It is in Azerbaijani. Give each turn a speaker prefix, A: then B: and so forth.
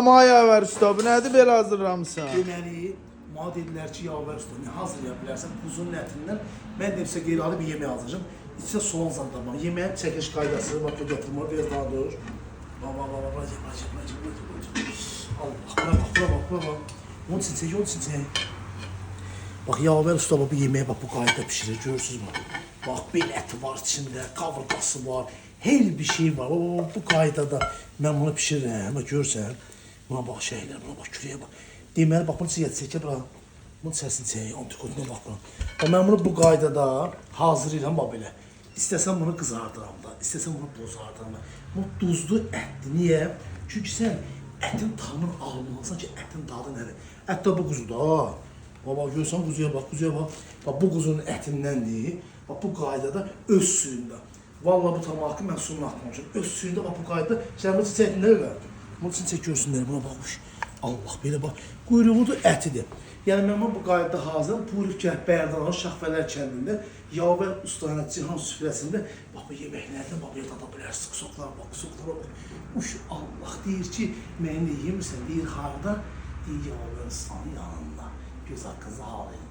A: Maya ver usta, bu nədir belə hazırlamısan?
B: Deməli, mənə dedilər ki, yavər usta, nə hazırlaya bilərsən quzunun ətindən? Mən də sizə qeyri-adi bir yemək hazırlayacağım. İçində soğan zandama. Yeməyin çəkiş qaydası, bax, gətirmə, biraz daha dur. Allah, bura bax. Onun için çək. Bax, yavər usta bu yeməyi bax, bu qayda pişirir, görürsünüz mü? Bax, bel əti var içində, kavrukası var, her bir şey var. Bu qaydada mən bunu pişirirəm, görürsən. Buna bax şeylər, buna bax kürəyə bax. Deməli bax bunu çəkə çəkə bura. Bunun səsini çək, antikotuna bax bura. Bax mən bunu bu qaydada hazırlayıram bax belə. İstəsəm bunu qızardıram da, istəsəm bunu bozardıram da. Bu duzlu ətdir. Niyə? Çünki sən ətin tadını almalısan ki, ətin dadı nədir? Ət də bu quzuda. Bax görürsən quzuya bax, quzuya bax. Bax bu quzunun ətindəndir. Bax bu qaydada öz suyunda. Vallahi bu tamamı mən suyunu atmamışam. Öz suyunda bax bu qaydada sən bu çiçəyin nə qədər? Bunun için çək görsünlər, buna baxmış. Allah, belə bax. Quyruğudur, ətidir. Yəni, mən bu qaydada hazır, Purikgah Bərdanlı Şahvələr kəndində, Yavər Ustanə Cihan süfrəsində, bax, bu yeməklərdə, bax, bir dada bilərsiniz, qısoklar, bax, qısoklara bax. Uş, Allah deyir ki, mənimlə yemirsən, deyir, harada, deyir, Yavər Ustanın yanında, gözə qızı alayım.